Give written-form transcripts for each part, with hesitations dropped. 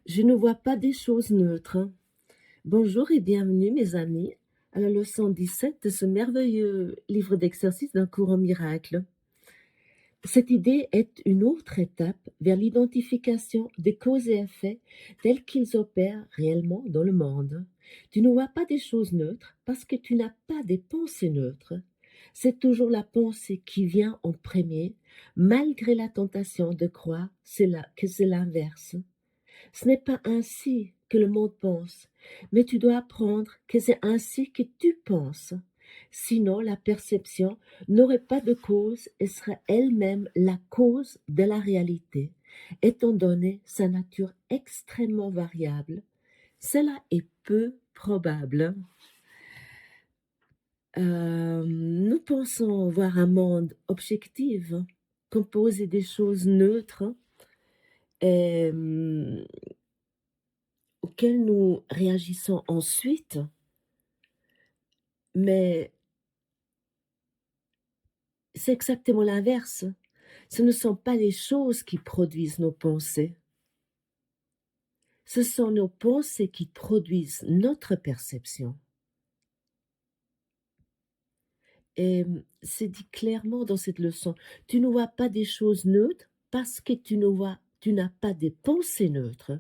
Je ne vois pas des choses neutres. Bonjour et bienvenue, mes amis, à la leçon 17 de ce merveilleux livre d'exercices d'un courant miracle. Cette idée est une autre étape vers l'identification des causes et effets tels qu'ils opèrent réellement dans le monde. Tu ne vois pas des choses neutres parce que tu n'as pas des pensées neutres. C'est toujours la pensée qui vient en premier, malgré la tentation de croire que c'est l'inverse. Ce n'est pas ainsi que le monde pense, mais tu dois apprendre que c'est ainsi que tu penses. Sinon, la perception n'aurait pas de cause et serait elle-même la cause de la réalité, étant donné sa nature extrêmement variable. Cela est peu probable. Nous pensons voir un monde objectif, composé des choses neutres, et auxquelles nous réagissons ensuite, mais c'est exactement l'inverse. Ce ne sont pas les choses qui produisent nos pensées. Ce sont nos pensées qui produisent notre perception. Et c'est dit clairement dans cette leçon. Tu ne vois pas des choses neutres parce que tu n'as pas des pensées neutres.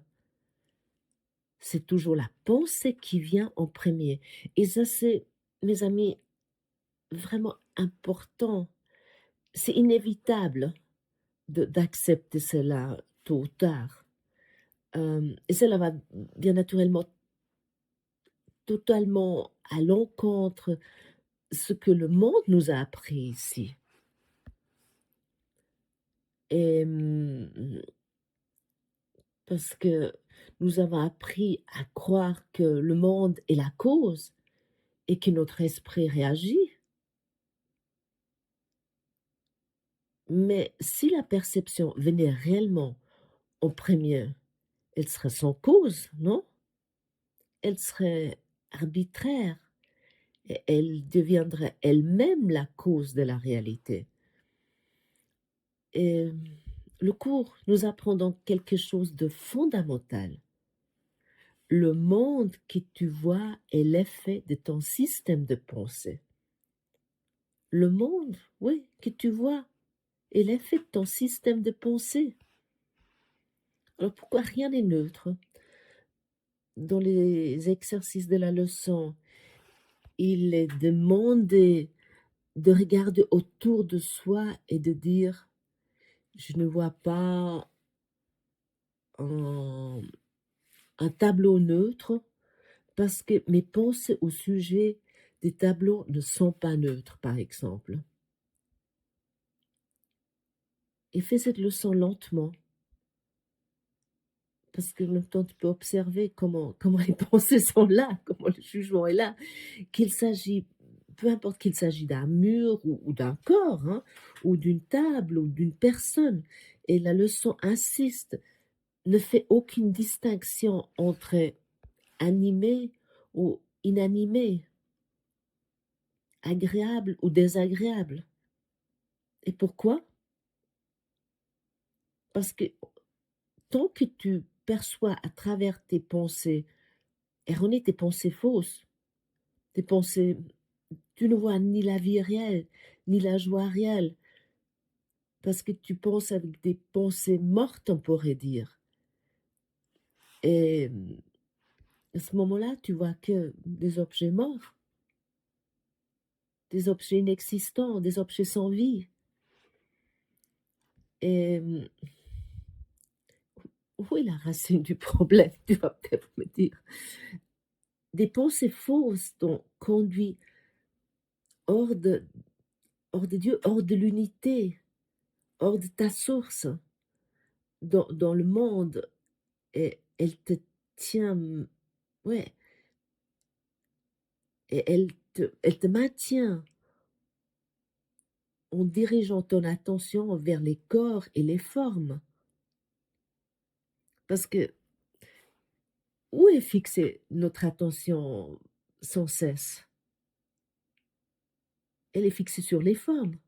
C'est toujours la pensée qui vient en premier. Et ça, c'est, mes amis, vraiment important. C'est inévitable d'accepter cela tôt ou tard. Et cela va bien naturellement totalement à l'encontre ce que le monde nous a appris ici. Et parce que nous avons appris à croire que le monde est la cause et que notre esprit réagit. Mais si la perception venait réellement en premier, elle serait sans cause, non? Elle serait arbitraire et elle deviendrait elle-même la cause de la réalité. Et le cours nous apprend donc quelque chose de fondamental. Le monde que tu vois est l'effet de ton système de pensée. Le monde, oui, que tu vois est l'effet de ton système de pensée. Alors pourquoi rien n'est neutre? Dans les exercices de la leçon, il est demandé de regarder autour de soi et de dire, je ne vois pas un, un tableau neutre parce que mes pensées au sujet des tableaux ne sont pas neutres, par exemple. Et fais cette leçon lentement, parce que en même temps, tu peux observer comment les pensées sont là, comment le jugement est là, qu'il s'agit, peu importe qu'il s'agit d'un mur ou d'un corps, hein, ou d'une table ou d'une personne. Et la leçon insiste, ne fait aucune distinction entre animé ou inanimé, agréable ou désagréable. Et pourquoi? Parce que tant que tu perçois à travers tes pensées erronées, tes pensées fausses, tes pensées, tu ne vois ni la vie réelle, ni la joie réelle, parce que tu penses avec des pensées mortes, on pourrait dire. Et à ce moment-là, tu vois que des objets morts, des objets inexistants, des objets sans vie. Et où est la racine du problème? Tu vas peut-être me dire. Des pensées fausses t'ont conduit hors de, hors de Dieu, hors de l'unité, hors de ta source, dans le monde. Et elle te tient, ouais, et elle te maintient en dirigeant ton attention vers les corps et les formes. Parce que où est fixée notre attention sans cesse? Elle est fixée sur les formes.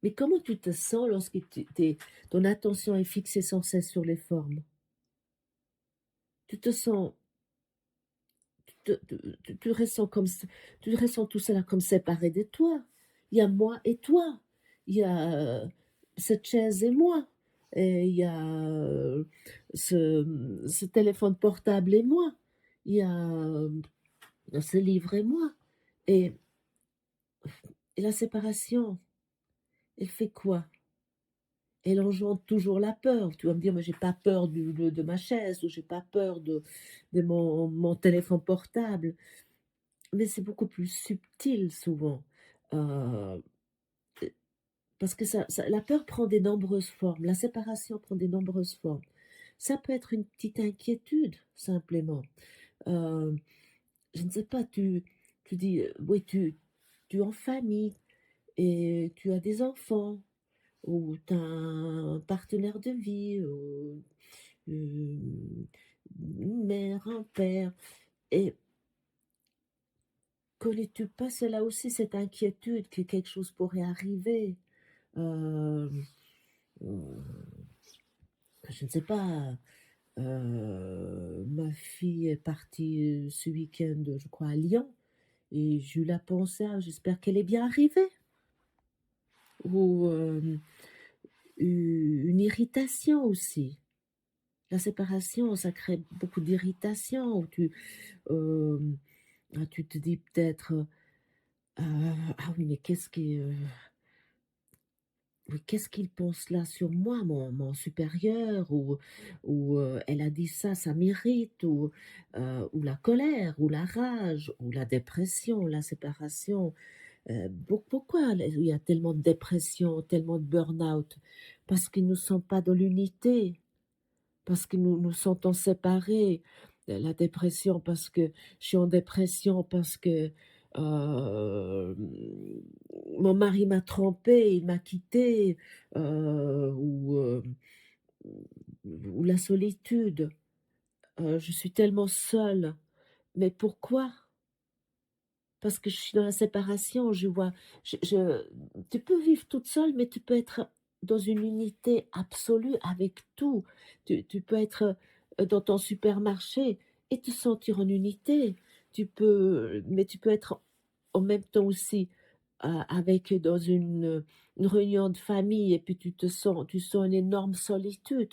Mais comment tu te sens lorsque ton attention est fixée sans cesse sur les formes? tu te sens, tu ressens comme, tu ressens tout cela comme séparé de toi. Il y a moi et toi. Il y a cette chaise et moi. Et il y a ce téléphone portable et moi. Il y a ce livre et moi. Et, et la séparation, elle fait quoi? Elle engendre toujours la peur. Tu vas me dire, mais j'ai pas peur de ma chaise ou j'ai pas peur de mon téléphone portable. Mais c'est beaucoup plus subtil souvent. Euh, Parce que la peur prend des nombreuses formes. La séparation prend des nombreuses formes. Ça peut être une petite inquiétude, simplement. Euh, je ne sais pas, tu dis, oui, tu es en famille et tu as des enfants ou tu as un partenaire de vie, ou une mère, un père. Et connais-tu pas cela aussi, cette inquiétude que quelque chose pourrait arriver? Euh, je ne sais pas. Ma fille est partie ce week-end, je crois, à Lyon, et j'ai eu la pensée, ah, j'espère qu'elle est bien arrivée. Ou une irritation aussi. La séparation, ça crée beaucoup d'irritation. Où euh, tu te dis peut-être, ah oui, mais oui, qu'est-ce qu'il pense là sur moi, mon supérieur, ou elle a dit ça, ça m'irrite, ou la colère, ou la rage, ou la dépression, la séparation. Pourquoi il y a tellement de dépression, tellement de burn-out? Parce qu'ils ne sont pas dans l'unité, parce que nous nous sentons séparés. La dépression, parce que je suis en dépression, parce que euh, mon mari m'a trompé, il m'a quitté, ou la solitude. Je suis tellement seule. Mais pourquoi? Parce que je suis dans la séparation, je vois, tu peux vivre toute seule, mais tu peux être dans une unité absolue avec tout. Tu peux être dans ton supermarché et te sentir en unité. Mais tu peux être en même temps aussi avec dans une réunion de famille et puis tu sens une énorme solitude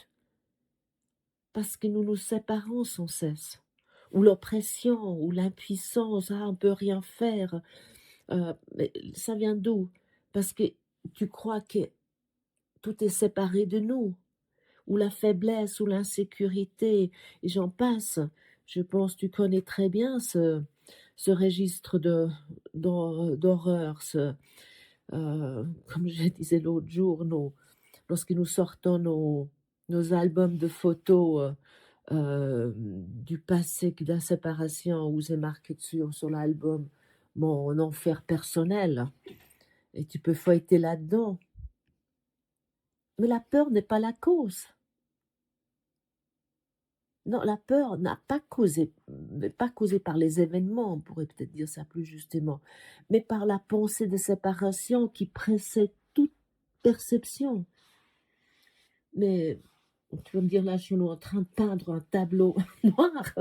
parce que nous nous séparons sans cesse. Ou l'oppression, ou l'impuissance, ah, on peut rien faire. Mais ça vient d'où? Parce que tu crois que tout est séparé de nous, ou la faiblesse, ou l'insécurité, et j'en passe. Je pense que tu connais très bien ce registre d'horreur, comme je disais l'autre jour, lorsque nous sortons nos albums de photos du passé de la séparation, où c'est marqué dessus sur l'album mon enfer personnel. Et tu peux feuilleter là-dedans. Mais la peur n'est pas la cause. Non, la peur n'a pas causé, mais pas causée par les événements, on pourrait peut-être dire ça plus justement, mais par la pensée de séparation qui précède toute perception. Mais tu vas me dire, là, je suis en train de peindre un tableau noir.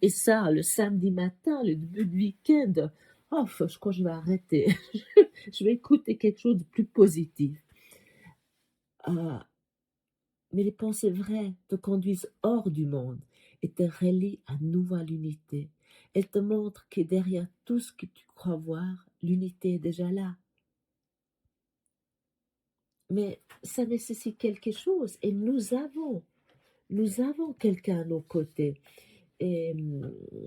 Et ça, le samedi matin, le début de week-end. Oh, je crois que je vais arrêter. Je vais écouter quelque chose de plus positif. Ah, mais les pensées vraies te conduisent hors du monde et te relient à nouveau à l'unité. Elles te montrent que derrière tout ce que tu crois voir, l'unité est déjà là. Mais ça nécessite quelque chose et nous avons quelqu'un à nos côtés. Et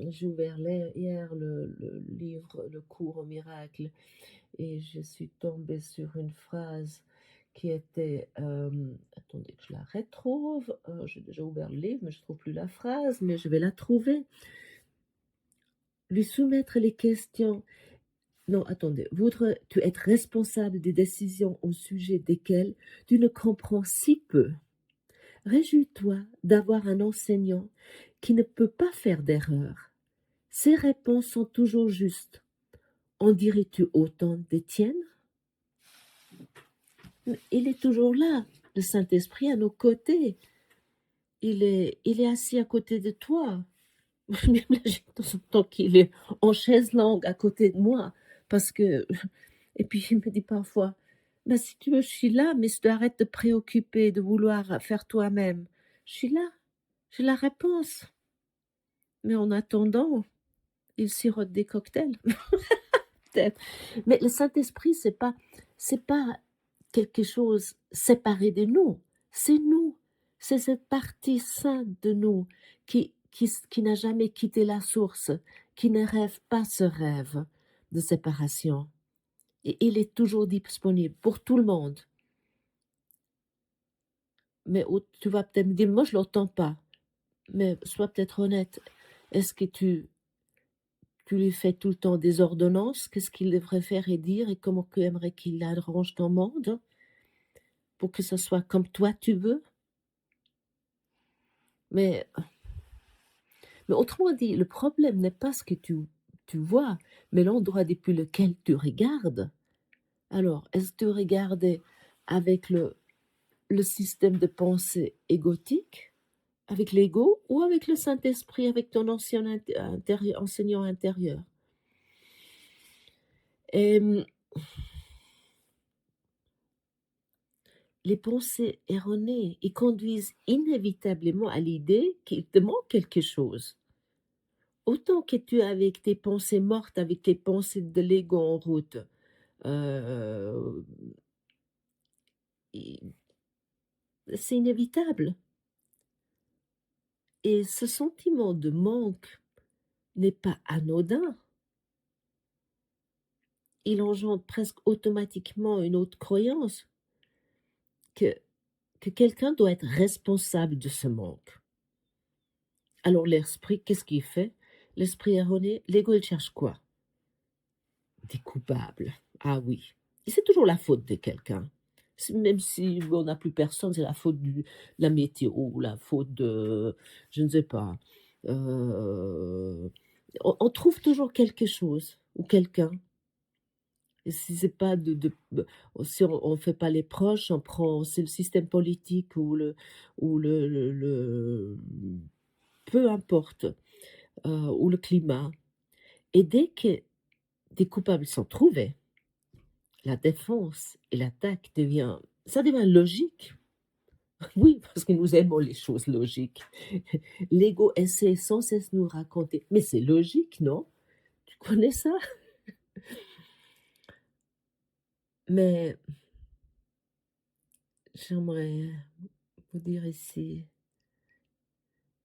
j'ai ouvert hier le livre, le cours au miracle, et je suis tombée sur une phrase qui était, attendez que je la retrouve, j'ai déjà ouvert le livre, mais je ne trouve plus la phrase, mais je vais la trouver. Lui soumettre les questions. Non, attendez. Voudrais-tu être responsable des décisions au sujet desquelles tu ne comprends si peu? Réjouis-toi d'avoir un enseignant qui ne peut pas faire d'erreur. Ses réponses sont toujours justes. En dirais-tu autant des tiennes? Il est toujours là, le Saint-Esprit à nos côtés. il est assis à côté de toi. Je m'imagine de temps en temps qu'il est en chaise longue à côté de moi parce que et puis il me dit parfois: «Bah, si tu veux, je suis là, mais si tu arrêtes de te préoccuper, de vouloir faire toi-même, je suis là, j'ai la réponse». Mais en attendant, il sirote des cocktails, peut-être. Mais le Saint-Esprit, c'est pas quelque chose séparé de nous, c'est nous. C'est cette partie sainte de nous qui n'a jamais quitté la source, qui ne rêve pas ce rêve de séparation. Et il est toujours disponible pour tout le monde. Mais tu vas peut-être me dire: «Moi, je l'entends pas». Mais sois peut-être honnête. Est-ce que tu lui fais tout le temps des ordonnances? Qu'est-ce qu'il devrait faire et dire et comment tu aimerais qu'il arrange ton monde pour que ça soit comme toi tu veux? Mais mais autrement dit, le problème n'est pas ce que tu vois, mais l'endroit depuis lequel tu regardes. Alors, est-ce que tu regardais avec le système de pensée égotique, avec l'ego ou avec le Saint-Esprit, avec ton ancien enseignant intérieur? Et les pensées erronées, ils conduisent inévitablement à l'idée qu'il te manque quelque chose. Autant que tu es avec tes pensées mortes, avec tes pensées de l'ego en route, heu, i c'est inévitable et ce sentiment de manque n'est pas anodin. Il engendre presque automatiquement une autre croyance que quelqu'un doit être responsable de ce manque. Alors l'esprit, qu'est-ce qu'il fait? L'esprit erroné, l'ego, il cherche quoi? Des coupables. Ah oui. Et c'est toujours la faute de quelqu'un. Même si on n'a plus personne, c'est la faute de la météo, la faute de, je ne sais pas. On trouve toujours quelque chose ou quelqu'un. Et si c'est pas si on fait pas les proches, on prend, c'est le système politique ou peu importe, ou le climat. Et dès que des coupables sont trouvés, la défense et l'attaque devient logique. Oui, parce que nous aimons les choses logiques. L'ego essaie sans cesse de nous raconter: «Mais c'est logique, non?» Tu connais ça? Mais j'aimerais vous dire ici,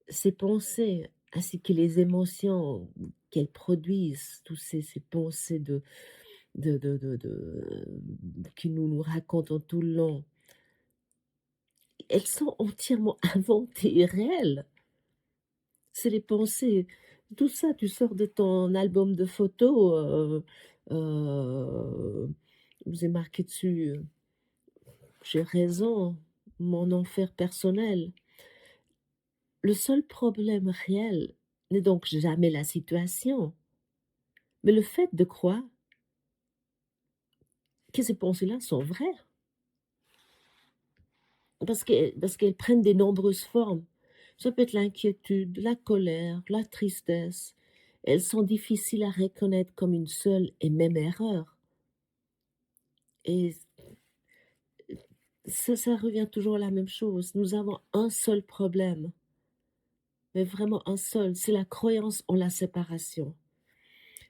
ces pensées ainsi que les émotions qu'elles produisent, tous ces pensées qui nous racontent tout le long, elles sont entièrement inventées et réelles. C'est les pensées. Tout ça, tu sors de ton album de photos, vous est marqué dessus, «J'ai raison, mon enfer personnel». Le seul problème réel n'est donc jamais la situation, mais le fait de croire que ces pensées-là sont vraies, parce qu'elles prennent de nombreuses formes. Ça peut être l'inquiétude, la colère, la tristesse. Elles sont difficiles à reconnaître comme une seule et même erreur. Et ça revient toujours à la même chose. Nous avons un seul problème, mais vraiment un seul, c'est la croyance en la séparation.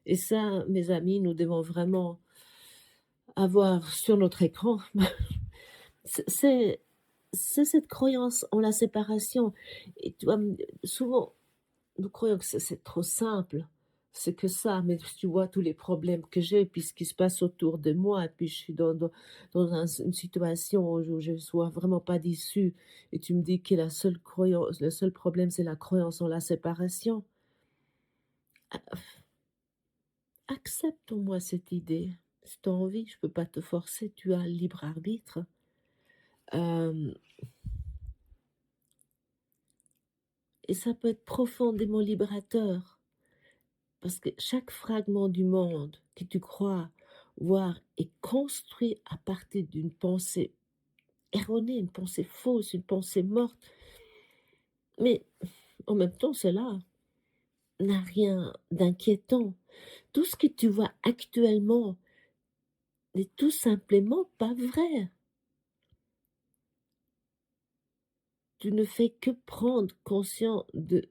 Et ça, mes amis, nous devons vraiment avoir sur notre écran. C'est c'est c'est cette croyance en la séparation. Et tu vois, souvent, nous croyons que c'est trop simple, c'est que ça, mais tu vois tous les problèmes que j'ai, puis ce qui se passe autour de moi, et puis je suis dans une situation où je ne vois vraiment pas d'issue, et tu me dis que la seule croyance, le seul problème, c'est la croyance en la séparation. A- Accepte au moins cette idée. Si tu as envie, je ne peux pas te forcer, tu as un libre arbitre. Euh, et ça peut être profondément libérateur. Parce que chaque fragment du monde que tu crois voir est construit à partir d'une pensée erronée, une pensée fausse, une pensée morte. Mais en même temps, cela n'a rien d'inquiétant. Tout ce que tu vois actuellement n'est tout simplement pas vrai. Tu ne fais que prendre conscience de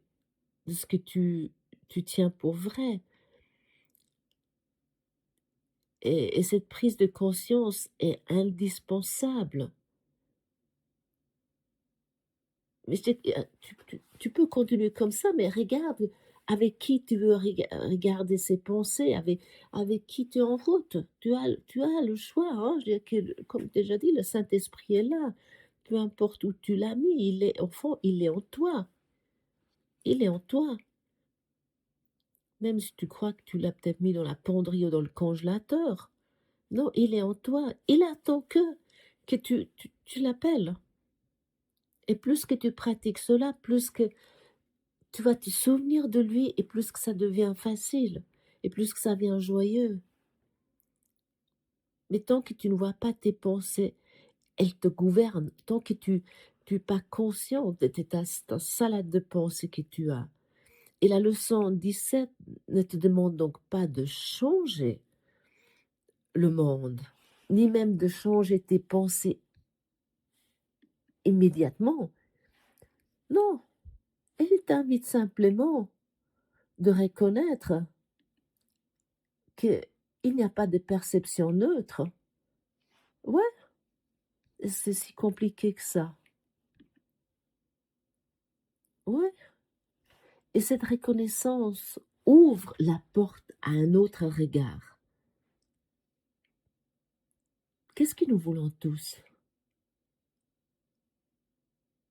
ce que tu tiens pour vrai. Et cette prise de conscience est indispensable. Mais tu peux continuer comme ça, mais regarde avec qui tu veux regarder ces pensées, avec qui tu es en route. Tu as le choix, hein. Je veux dire que, comme déjà dit, le Saint-Esprit est là. Peu importe où tu l'as mis, il est, au fond, il est en toi. Il est en toi. Même si tu crois que tu l'as peut-être mis dans la penderie ou dans le congélateur. Non, il est en toi. Il attend que tu l'appelles. Et plus que tu pratiques cela, plus que tu vas te souvenir de lui et plus que ça devient facile et plus que ça devient joyeux. Mais tant que tu ne vois pas tes pensées, elles te gouvernent. Tant que tu n'es pas conscient de ta salade de pensées que tu as. Et la leçon 17 ne te demande donc pas de changer le monde, ni même de changer tes pensées immédiatement. Non, elle t'invite simplement de reconnaître qu'il n'y a pas de perception neutre. Ouais, c'est si compliqué que ça. Ouais. Et cette reconnaissance ouvre la porte à un autre regard. Qu'est-ce que nous voulons tous?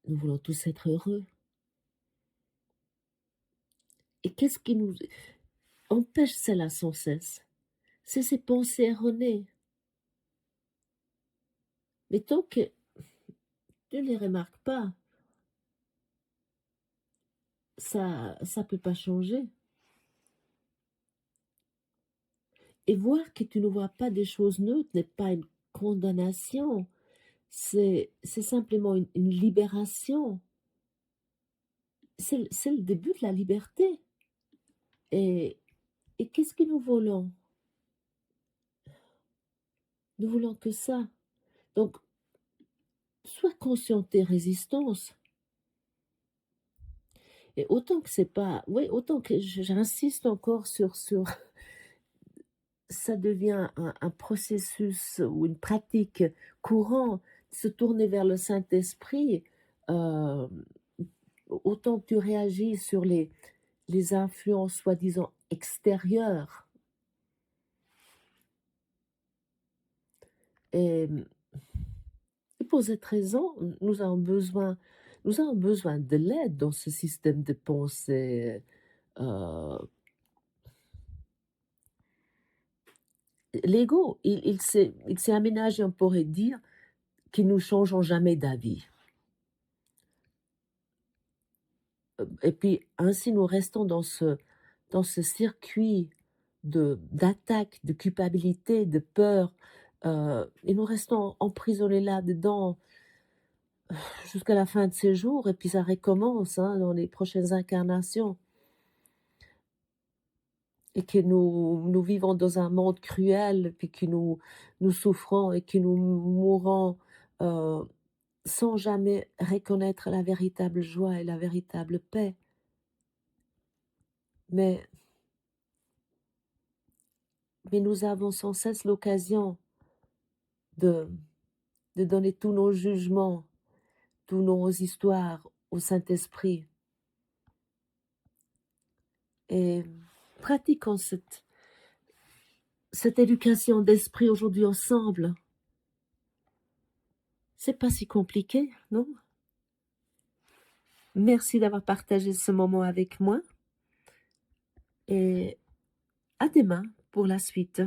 Nous voulons tous être heureux. Et qu'est-ce qui nous empêche cela sans cesse? C'est ces pensées erronées. Mais tant que tu ne les remarques pas, ça ne peut pas changer. Et voir que tu ne vois pas des choses neutres n'est pas une condamnation, c'est simplement une libération. C'est le début de la liberté. Et qu'est-ce que nous voulons? Nous voulons que ça. Donc, sois conscient de tes résistances. Et autant que c'est pas, oui, autant que j'insiste encore sur ça devient un processus ou une pratique courante, se tourner vers le Saint-Esprit, euh, autant que tu réagis sur les influences soi-disant extérieures. Et, et pour cette raison, nous avons besoin de l'aide dans ce système de pensée. L'ego, il s'est aménagé, on pourrait dire, qu'ils nous changeons jamais d'avis. Et puis, ainsi, nous restons dans ce circuit d'attaque, de culpabilité, de peur, et nous restons emprisonnés là-dedans jusqu'à la fin de ces jours, et puis ça recommence, hein, dans les prochaines incarnations. Et que nous vivons dans un monde cruel, puis que nous souffrons et que nous mourons euh, sans jamais reconnaître la véritable joie et la véritable paix. Mais nous avons sans cesse l'occasion de donner tous nos jugements, tous nos histoires au Saint-Esprit. Et pratiquons cette éducation d'esprit aujourd'hui ensemble. C'est pas si compliqué, non? Merci d'avoir partagé ce moment avec moi et à demain pour la suite.